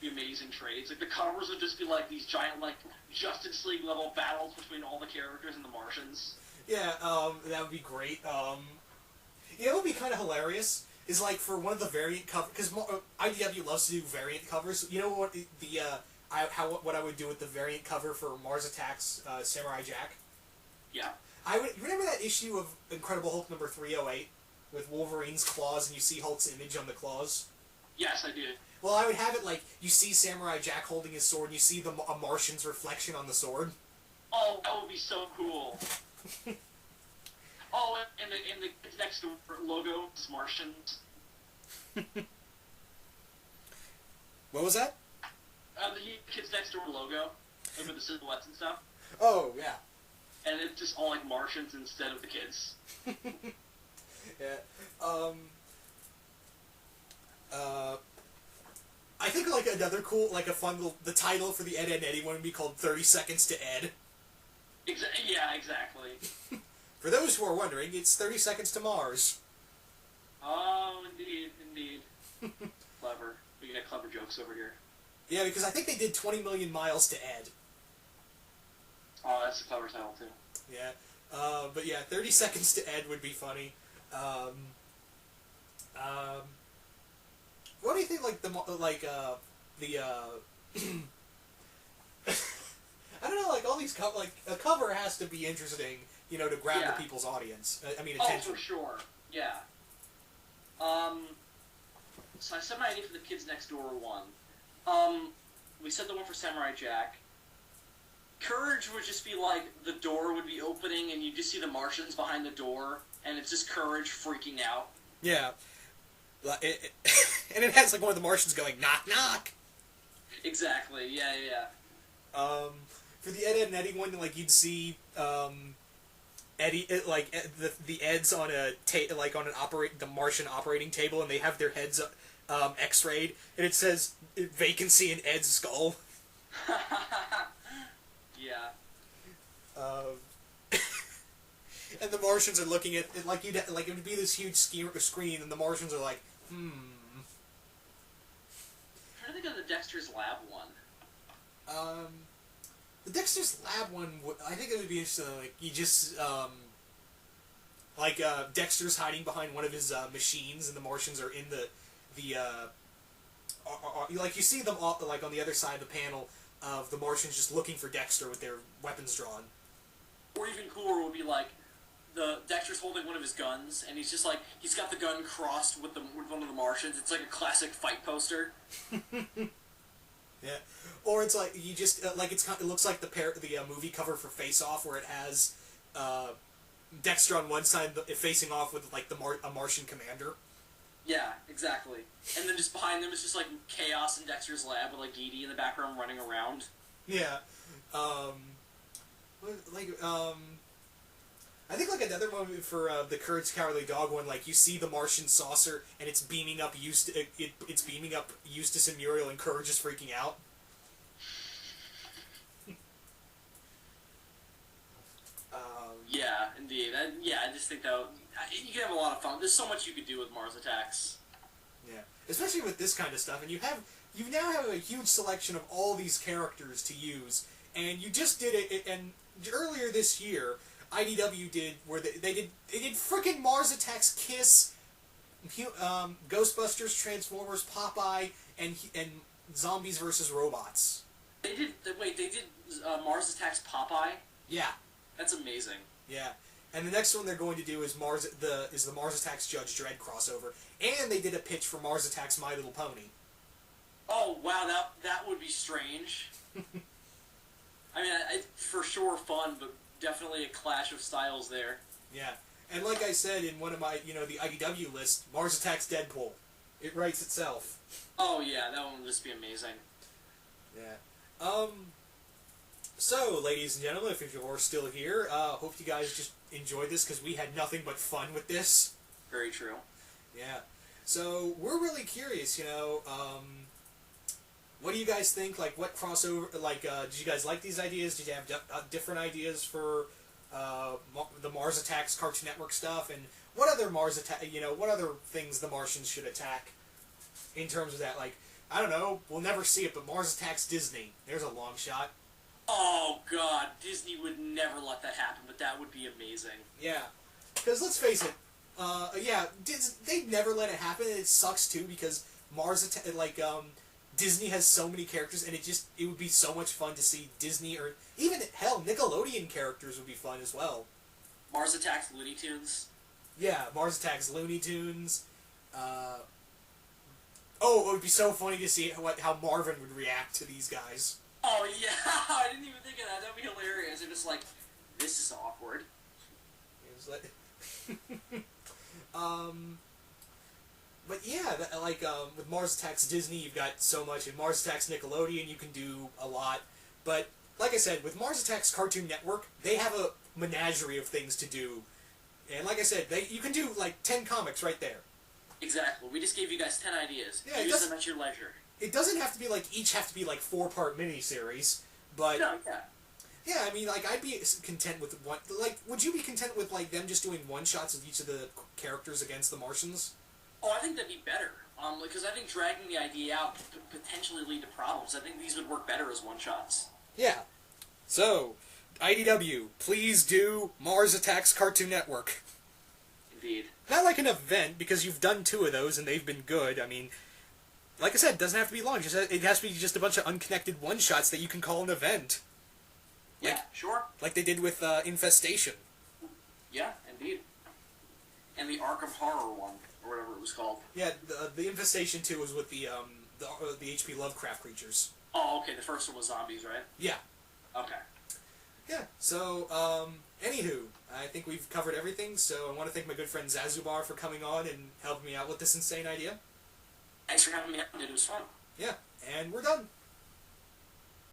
be amazing trades. Like, the covers would just be, like, these giant, like, Justice League level battles between all the characters and the Martians. Yeah, that would be great. You know, it would be kind of hilarious. Is like for one of the variant covers, because IDW loves to do variant covers. You know what what I would do with the variant cover for Mars Attacks Samurai Jack? Yeah. I would remember that issue of Incredible Hulk number 308 with Wolverine's claws, and you see Hulk's image on the claws. Yes, I did. Well, I would have it like you see Samurai Jack holding his sword, and you see a Martian's reflection on the sword. Oh, that would be so cool. Oh, and the Kids Next Door logo is Martians. What was that? The Kids Next Door logo, over the silhouettes and stuff. Oh, yeah. And it's just all like Martians instead of the kids. Yeah. I think like another cool, like a fun little, the title for the Ed, Edd n Eddy one would be called 30 Seconds to Ed. Yeah, exactly. For those who are wondering, it's 30 Seconds to Mars. Oh, indeed. Clever. We get clever jokes over here. Yeah, because I think they did 20 Million Miles to Ed. Oh, that's a clever title, too. Yeah. But yeah, 30 Seconds to Ed would be funny. What do you think, like, I don't know, like, all these like, a cover has to be interesting, you know, to grab the people's audience. Attention. Oh, for sure. Yeah. So I said my idea for the Kids Next Door one. We said the one for Samurai Jack. Courage would just be like, the door would be opening and you just see the Martians behind the door, and it's just Courage freaking out. Yeah. And it has, like, one of the Martians going, knock, knock! Exactly, yeah. For the Ed, Edd n Eddy one, like, you'd see, Eddie, the Eds on the Martian operating table, and they have their heads, x-rayed, and it says, vacancy in Ed's skull. Yeah. And the Martians are looking at it like it would be this huge screen, and the Martians are like, I'm trying to think of the Dexter's Lab one. The Dexter's Lab one, I think it would be interesting. Like you just, Dexter's hiding behind one of his machines, and the Martians are in the like you see them all, like on the other side of the panel of the Martians just looking for Dexter with their weapons drawn. Or even cooler would be like, the Dexter's holding one of his guns, and he's just like, he's got the gun crossed with one of the Martians. It's like a classic fight poster. Yeah, or it's like you just it looks like the movie cover for Face Off, where it has Dexter on one side facing off with like a Martian commander. Yeah, exactly. And then just behind them is just like chaos in Dexter's lab with like Dee Dee in the background running around. Yeah, I think like another one for the Courage the Cowardly Dog one, like you see the Martian saucer and it's beaming up it's beaming up Eustace and Muriel, and Courage is freaking out. Yeah, indeed. I just think that you can have a lot of fun. There's so much you could do with Mars Attacks. Yeah, especially with this kind of stuff, and you now have a huge selection of all these characters to use, and you just did it. And earlier this year, IDW did where they did frickin' Mars Attacks, Kiss, Ghostbusters, Transformers, Popeye, and Zombies vs. Robots. They did Mars Attacks Popeye? Yeah. That's amazing. Yeah. And the next one they're going to do is the Mars Attacks Judge Dredd crossover, and they did a pitch for Mars Attacks My Little Pony. Oh wow, that would be strange. I mean, for sure fun, but definitely a clash of styles there. Yeah, and like I said in one of my, the IDW list, Mars Attacks Deadpool. It writes itself. Oh yeah, that one would just be amazing. Yeah. So, ladies and gentlemen, if you're still here, hope you guys just enjoyed this, because we had nothing but fun with this. Very true. Yeah. So, we're really curious, what do you guys think? Like, what crossover, did you guys like these ideas? Did you have different ideas for the Mars Attacks Cartoon Network stuff? And what other what other things the Martians should attack in terms of that? Like, I don't know. We'll never see it, but Mars Attacks Disney. There's a long shot. Oh god, Disney would never let that happen, but that would be amazing. Yeah, because let's face it. Yeah, they never let it happen. And it sucks too because Disney has so many characters, and it would be so much fun to see Disney or even hell Nickelodeon characters would be fun as well. Mars Attacks Looney Tunes. Yeah, Mars Attacks Looney Tunes. Oh, it would be so funny to see how Marvin would react to these guys. Oh yeah, I didn't even think of that. That'd be hilarious. It was like, this is awkward. It was like, but yeah, with Mars Attacks Disney, you've got so much. In Mars Attacks Nickelodeon, you can do a lot. But like I said, with Mars Attacks Cartoon Network, they have a menagerie of things to do. And like I said, you can do like 10 comics right there. Exactly. We just gave you guys 10 ideas. Yeah, use them at your leisure. It doesn't have to be each have to be 4-part miniseries, but no, yeah. Yeah, I mean, I'd be content with one. Would you be content with them just doing one shots of each of the characters against the Martians? Oh, I think that'd be better. Because I think dragging the idea out could potentially lead to problems. I think these would work better as one shots. Yeah. So, IDW, please do Mars Attacks Cartoon Network. Indeed. Not like an event, because you've done 2 of those and they've been good. I mean, like I said, it doesn't have to be long. It has to be just a bunch of unconnected one-shots that you can call an event. Yeah, sure. Like they did with Infestation. Yeah, indeed. And the Arkham Horror one, or whatever it was called. Yeah, the Infestation 2 was with the H.P. Lovecraft creatures. Oh, okay, the first one was zombies, right? Yeah. Okay. Yeah, so, anywho, I think we've covered everything, so I want to thank my good friend Zazubar for coming on and helping me out with this insane idea. Thanks for having me out, dude. It was fun. Yeah, and we're done.